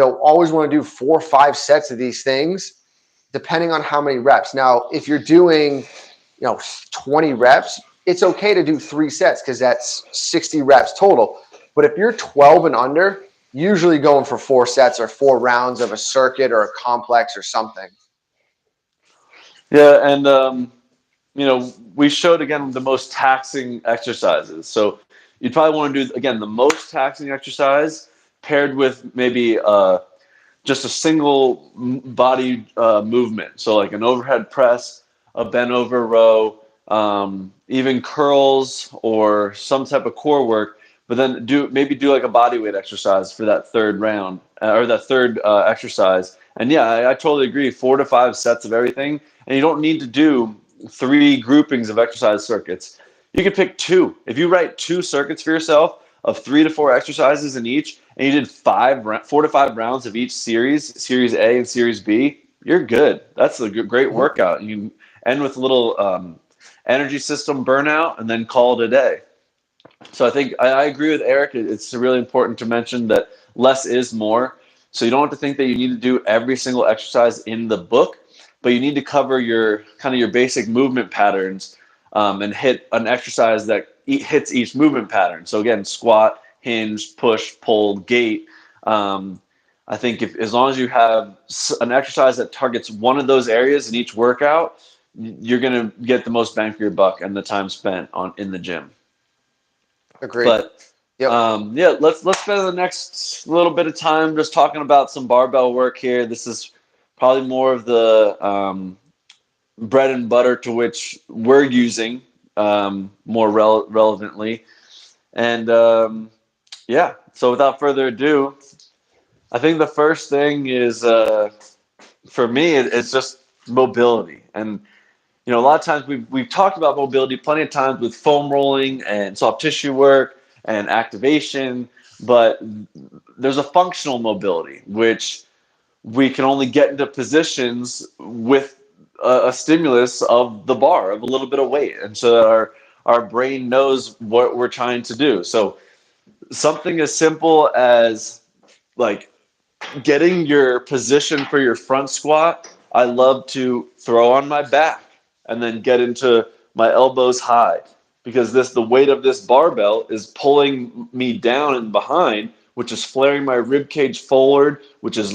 always want to do 4 or 5 sets of these things, depending on how many reps. Now, if you're doing, 20 reps, it's okay to do 3 sets because that's 60 reps total. But if you're 12 and under, usually going for 4 sets or 4 rounds of a circuit or a complex or something. Yeah, and we showed again the most taxing exercises. So you'd probably want to do again the most taxing exercise paired with maybe just a single body movement. So like an overhead press, a bent over row, even curls or some type of core work. But then do like a body weight exercise for that third round or that third exercise. And yeah, I totally agree. 4 to 5 sets of everything, and you don't need to do 3 groupings of exercise circuits. You can pick 2. If you write 2 circuits for yourself, of 3 to 4 exercises in each, and you did 4 to 5 rounds of each series A and series B, you're good. That's a great workout. You end with a little energy system burnout and then call it a day. So I think I agree with Eric. It's really important to mention that less is more. So you don't have to think that you need to do every single exercise in the book, but you need to cover your kind of your basic movement patterns and hit an exercise that hits each movement pattern. So again, squat, hinge, push, pull, gait. I think as long as you have an exercise that targets one of those areas in each workout, you're going to get the most bang for your buck and the time spent in the gym. Agreed. But Yep. yeah, let's spend the next little bit of time just talking about some barbell work here. This is probably more of the bread and butter to which we're using more relevantly. And yeah, so without further ado, I think the first thing is for me, it's just mobility. And a lot of times we've talked about mobility plenty of times with foam rolling and soft tissue work and activation, but there's a functional mobility, which we can only get into positions with a stimulus of the bar, of a little bit of weight, and so that our brain knows what we're trying to do. So something as simple as like getting your position for your front squat. I love to throw on my back and then get into my elbows high, because the weight of this barbell is pulling me down and behind, which is flaring my rib cage forward, which is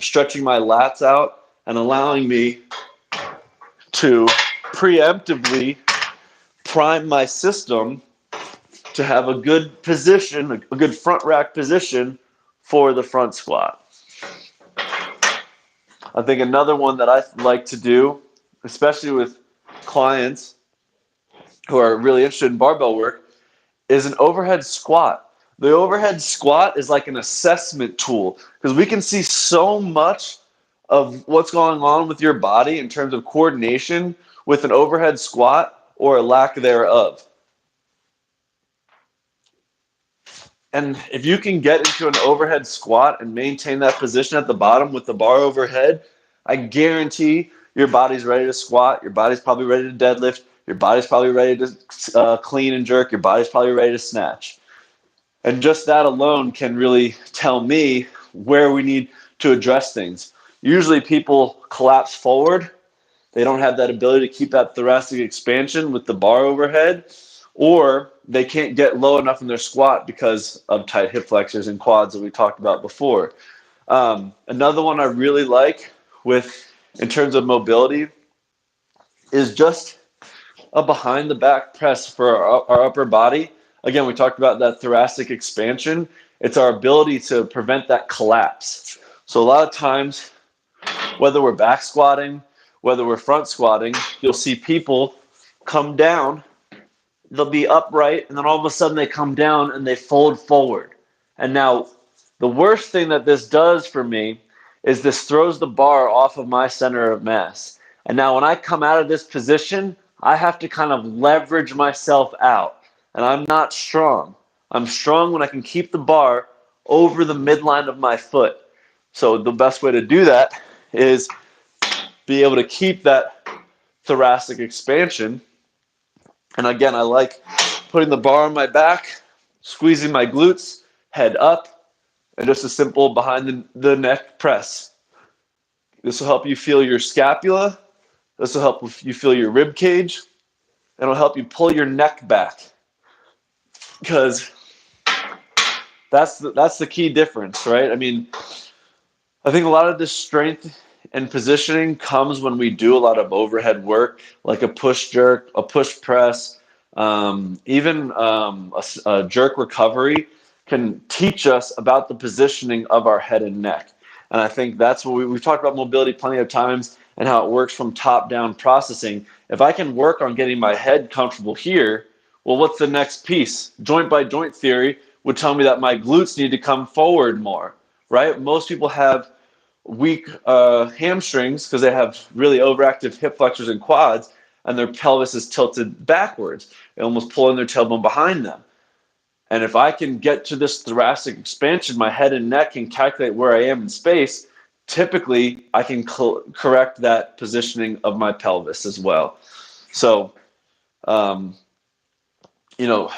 stretching my lats out and allowing me to preemptively prime my system to have a good position, a good front rack position for the front squat. I think another one that I like to do, especially with clients who are really interested in barbell work, is an overhead squat. The overhead squat is like an assessment tool, because we can see so much of what's going on with your body in terms of coordination with an overhead squat or a lack thereof. And if you can get into an overhead squat and maintain that position at the bottom with the bar overhead, I guarantee your body's ready to squat, your body's probably ready to deadlift, your body's probably ready to clean and jerk, your body's probably ready to snatch. And just that alone can really tell me where we need to address things. Usually people collapse forward. They don't have that ability to keep that thoracic expansion with the bar overhead, or they can't get low enough in their squat because of tight hip flexors and quads that we talked about before. Another one I really like in terms of mobility is just a behind the back press for our upper body. Again, we talked about that thoracic expansion. It's our ability to prevent that collapse. So a lot of times, whether we're back squatting, whether we're front squatting, you'll see people come down, they'll be upright, and then all of a sudden they come down and they fold forward. And now the worst thing that this does for me is this throws the bar off of my center of mass. And now when I come out of this position, I have to kind of leverage myself out. And I'm not strong. I'm strong when I can keep the bar over the midline of my foot. So the best way to do that is be able to keep that thoracic expansion. And again, I like putting the bar on my back, squeezing my glutes, head up, and just a simple behind the neck press. This will help you feel your scapula. This will help you feel your rib cage. And it'll help you pull your neck back, because that's the key difference, right? I mean, I think a lot of this strength and positioning comes when we do a lot of overhead work, like a push jerk, a push press, even a jerk recovery can teach us about the positioning of our head and neck. And I think that's what we've talked about mobility plenty of times and how it works from top-down processing. If I can work on getting my head comfortable here, well, what's the next piece? Joint by joint theory would tell me that my glutes need to come forward more, right? Most people have weak hamstrings because they have really overactive hip flexors and quads, and their pelvis is tilted backwards, almost pulling their tailbone behind them. And if I can get to this thoracic expansion, my head and neck can calculate where I am in space. Typically, I can correct that positioning of my pelvis as well. So, um,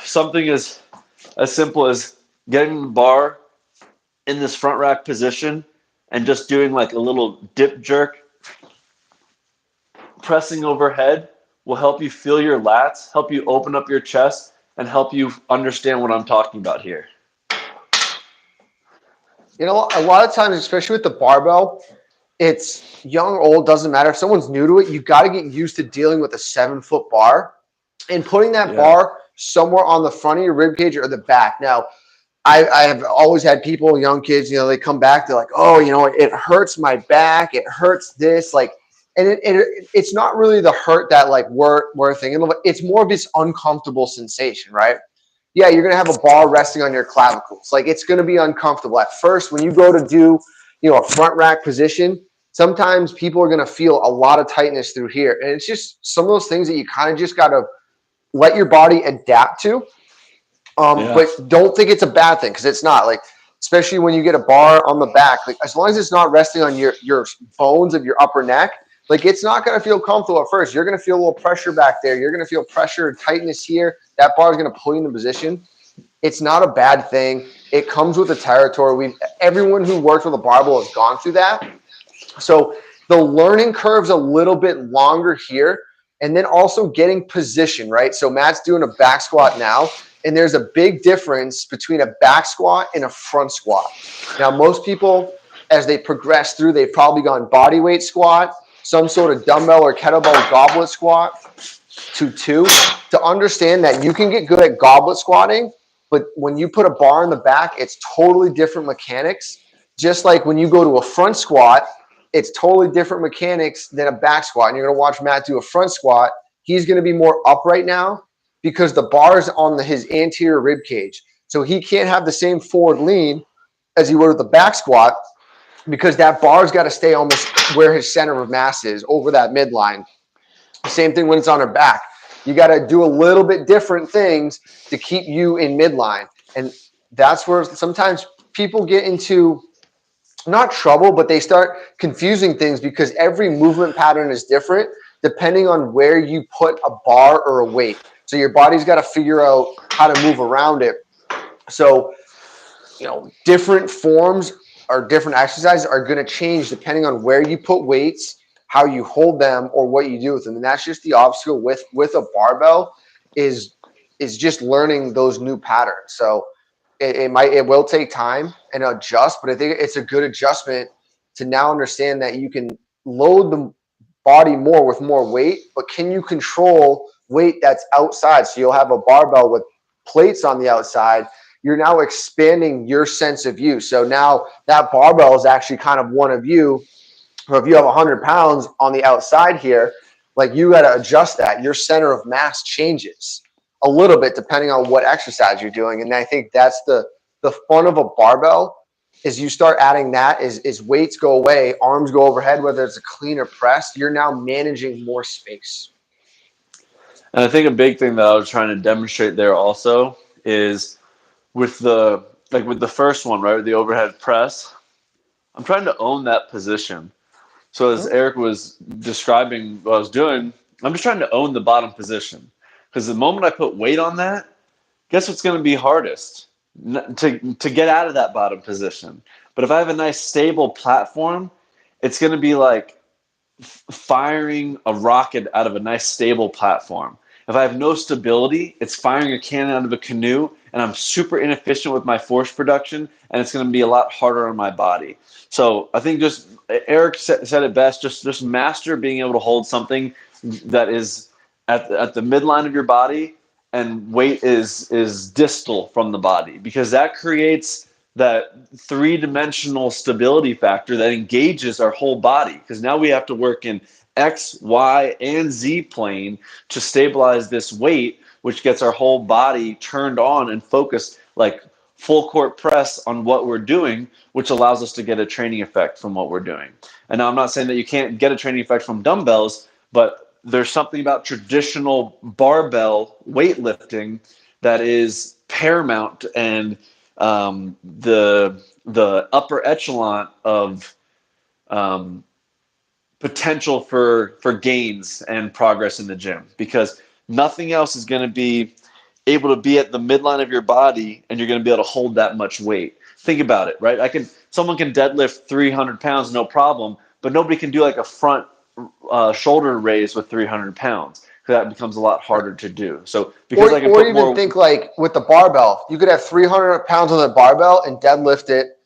something as simple as getting the bar in this front rack position and just doing like a little dip jerk, pressing overhead will help you feel your lats, help you open up your chest, and help you understand what I'm talking about here. A lot of times, especially with the barbell, it's young, old, doesn't matter. If someone's new to it, you got to get used to dealing with a 7-foot bar and putting that bar somewhere on the front of your rib cage or the back. Now, I have always had people, young kids, they come back, they're like, oh, it hurts my back, it hurts this, like, and it's not really the hurt that like we're thinking of. It's more of this uncomfortable sensation, right? Yeah, you're gonna have a bar resting on your clavicles. Like, it's gonna be uncomfortable at first when you go to do, a front rack position. Sometimes people are gonna feel a lot of tightness through here, and it's just some of those things that you kind of just gotta let your body adapt to. But don't think it's a bad thing, because it's not. Like, especially when you get a bar on the back, like, as long as it's not resting on your bones of your upper neck, like, it's not going to feel comfortable at first. You're going to feel a little pressure back there. You're going to feel pressure and tightness here. That bar is going to pull you into position. It's not a bad thing. It comes with the territory. Everyone who works with a barbell has gone through that. So the learning curve's a little bit longer here. And then also getting position, right? So Matt's doing a back squat now, and there's a big difference between a back squat and a front squat. Now, most people, as they progress through, they've probably gone body weight squat, some sort of dumbbell or kettlebell goblet squat to understand that you can get good at goblet squatting, but when you put a bar in the back, it's totally different mechanics. Just like when you go to a front squat, it's totally different mechanics than a back squat. And you're going to watch Matt do a front squat. He's going to be more upright now because the bar is on his anterior rib cage. So he can't have the same forward lean as he would with the back squat, because that bar's got to stay almost where his center of mass is, over that midline. Same thing when it's on her back. You got to do a little bit different things to keep you in midline. And that's where sometimes people get into not trouble, but they start confusing things, because every movement pattern is different depending on where you put a bar or a weight. So your body's got to figure out how to move around it. So, different forms or different exercises are going to change depending on where you put weights, how you hold them, or what you do with them. And that's just the obstacle with a barbell is just learning those new patterns. So it will take time and adjust, but I think it's a good adjustment to now understand that you can load the body more with more weight, but can you control weight that's outside? So you'll have a barbell with plates on the outside. You're now expanding your sense of view. So now that barbell is actually kind of one of you. Or if you have 100 pounds on the outside here, like, you got to adjust that. Your center of mass changes a little bit depending on what exercise you're doing. And I think that's the fun of a barbell, is you start adding that is weights go away, arms go overhead, whether it's a clean or press, you're now managing more space. And I think a big thing that I was trying to demonstrate there also is with the first one, right, the overhead press, I'm trying to own that position. So as Eric was describing what I was doing, I'm just trying to own the bottom position. Because the moment I put weight on that, guess what's going to be hardest? To get out of that bottom position. But if I have a nice stable platform, it's going to be like firing a rocket out of a nice stable platform. If I have no stability, it's firing a cannon out of a canoe, and I'm super inefficient with my force production, and it's going to be a lot harder on my body. So I think just Eric said it best. Just master being able to hold something that is at the midline of your body, and weight is distal from the body, because that creates that three-dimensional stability factor that engages our whole body. Because now we have to work in X, Y, and Z plane to stabilize this weight, which gets our whole body turned on and focused, like full court press on what we're doing, which allows us to get a training effect from what we're doing. And now I'm not saying that you can't get a training effect from dumbbells, but there's something about traditional barbell weightlifting that is paramount and the upper echelon of um, potential for gains and progress in the gym, because nothing else is going to be able to be at the midline of your body and you're going to be able to hold that much weight. Think about it, right? Someone can deadlift 300 pounds, no problem, but nobody can do like a front shoulder raise with 300 pounds. That becomes a lot harder to do. So because I can Or put even more, think like with the barbell, you could have 300 pounds on the barbell and deadlift it.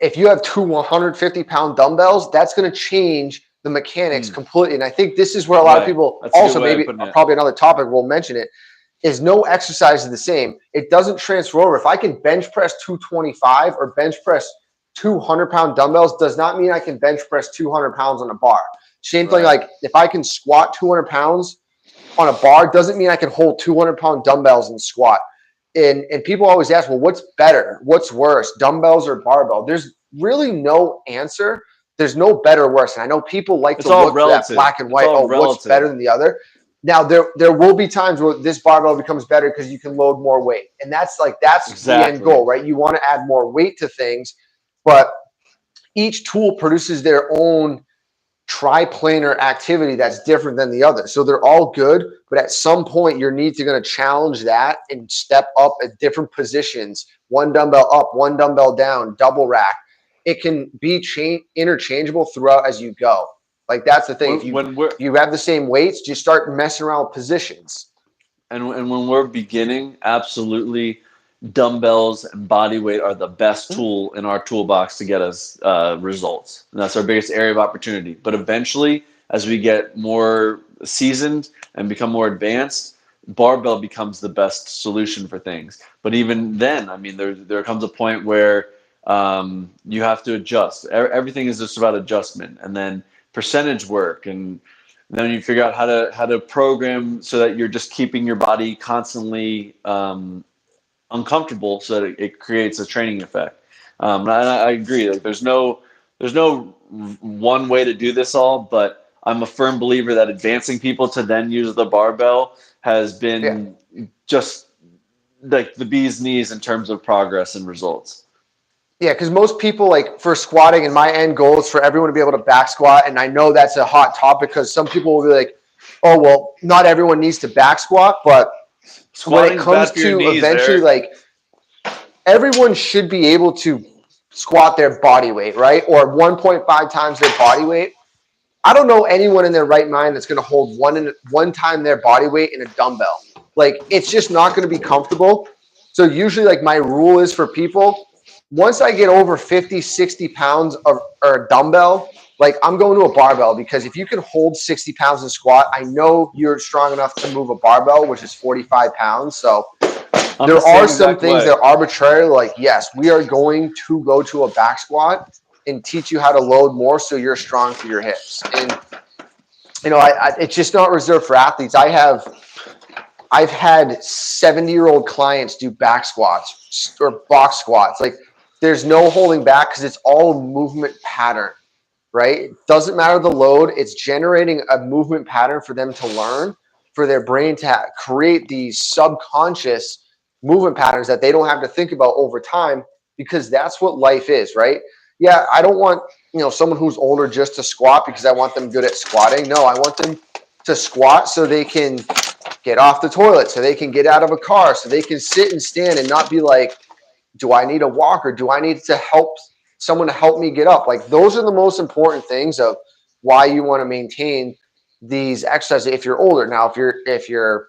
If you have two 150-pound dumbbells, that's going to change the mechanics completely. And I think this is where a lot of right, people that's a good also, way of maybe putting it. probably another topic, we'll mention it, is no exercise is the same. It doesn't transfer over. If I can bench press 225 or bench press 200-pound dumbbells, does not mean I can bench press 200 pounds on a bar. Same thing, like if I can squat 200 pounds on a bar, doesn't mean I can hold 200-pound dumbbells and squat. And people always ask, well, what's better? What's worse, dumbbells or barbell? There's really no answer. There's no better or worse. And I know people like It's to all look for that relative. black and It's white. all Oh, what's better relative. than the other? Now, there will be times where this barbell becomes better because you can load more weight. And that's the end Exactly. goal, right? You want to add more weight to things, but each tool produces their own triplanar activity that's different than the other. So they're all good, but at some point your needs are going to challenge that and step up at different positions. One dumbbell up, one dumbbell down, double rack. It can be interchangeable throughout as you go. Like that's the thing. If you have the same weights, just start messing around with positions. And when we're beginning, absolutely, dumbbells and body weight are the best tool in our toolbox to get us results. And that's our biggest area of opportunity. But eventually, as we get more seasoned and become more advanced, barbell becomes the best solution for things. But even then, I mean, there comes a point where you have to adjust. Everything is just about adjustment, and then percentage work, and then you figure out how to program so that you're just keeping your body constantly uncomfortable, so that it creates a training effect. And I agree. Like there's no one way to do this all, but I'm a firm believer that advancing people to then use the barbell has Yeah. been just like the bee's knees in terms of progress and results. Yeah, because most people, like for squatting, and my end goal is for everyone to be able to back squat. And I know that's a hot topic because some people will be like, oh, well, not everyone needs to back squat. But when it Squatting's comes bad for your to knees, eventually, Eric. like everyone should be able to squat their body weight, right? Or 1.5 times their body weight. I don't know anyone in their right mind that's going to hold one time their body weight in a dumbbell. Like it's just not going to be comfortable. So usually like my rule is for people, once I get over 50, 60 pounds of or a dumbbell, like I'm going to a barbell, because if you can hold 60 pounds in squat, I know you're strong enough to move a barbell, which is 45 pounds. So I'm the there same are some exact things way. that are arbitrary, like, yes, we are going to go to a back squat and teach you how to load more so you're strong for your hips. And it's just not reserved for athletes. I've had 70-year-old clients do back squats or box squats. Like there's no holding back because it's all movement pattern, right? It doesn't matter the load. It's generating a movement pattern for them to learn, for their brain to create these subconscious movement patterns that they don't have to think about over time, because that's what life is, right? Yeah, I don't want someone who's older just to squat because I want them good at squatting. No, I want them to squat so they can get off the toilet, so they can get out of a car, so they can sit and stand and not be like, do I need a walker? Do I need to help someone to help me get up? Like those are the most important things of why you want to maintain these exercises if you're older. Now, if you're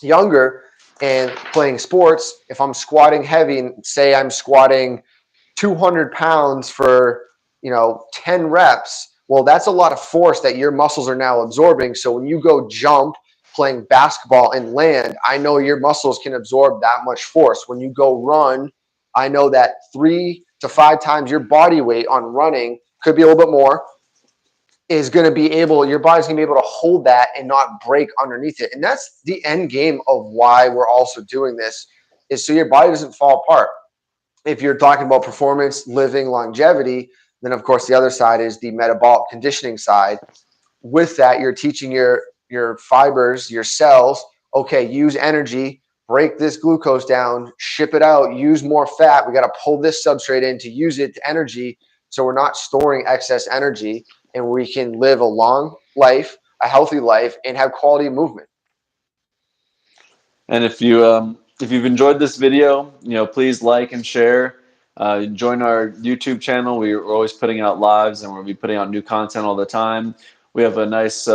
younger and playing sports, if I'm squatting heavy and say I'm squatting 200 pounds for 10 reps, well, that's a lot of force that your muscles are now absorbing. So when you go jump playing basketball and land, I know your muscles can absorb that much force. When you go run, I know that 3 to 5 times your body weight on running, could be a little bit more, is going to be able, your body's going to be able to hold that and not break underneath it. And that's the end game of why we're also doing this, is so your body doesn't fall apart. If you're talking about performance, living, longevity, then of course the other side is the metabolic conditioning side. With that, you're teaching your fibers, your cells, okay, use energy break this glucose down, ship it out, use more fat. We got to pull this substrate in to use it to energy. So we're not storing excess energy, and we can live a long life, a healthy life, and have quality movement. And if you've enjoyed this video, please like and share. Join our YouTube channel. We're always putting out lives, and we'll be putting out new content all the time. We have a nice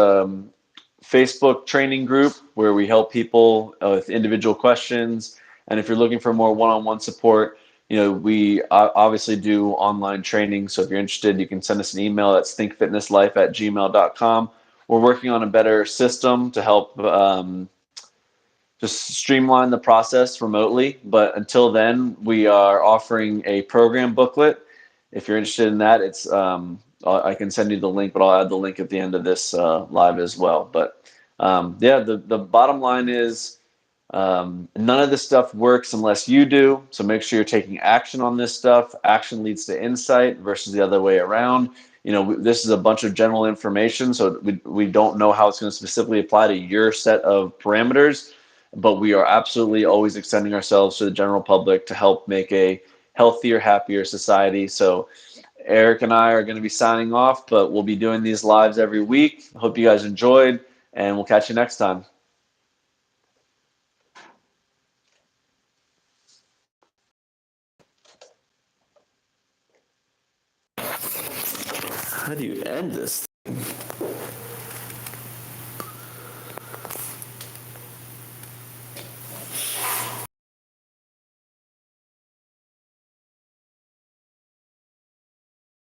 Facebook training group where we help people with individual questions. And if you're looking for more one-on-one support, we obviously do online training. So if you're interested, you can send us an email. That's thinkfitnesslife@gmail.com. We're working on a better system to help just streamline the process remotely. But until then, we are offering a program booklet. If you're interested in that, I can send you the link, but I'll add the link at the end of this live as well. But yeah, the bottom line is none of this stuff works unless you do. So make sure you're taking action on this stuff. Action leads to insight versus the other way around. This is a bunch of general information, so we don't know how it's going to specifically apply to your set of parameters, but we are absolutely always extending ourselves to the general public to help make a healthier, happier society. So Eric and I are going to be signing off, but we'll be doing these lives every week. Hope you guys enjoyed, and we'll catch you next time. How do you end this thing?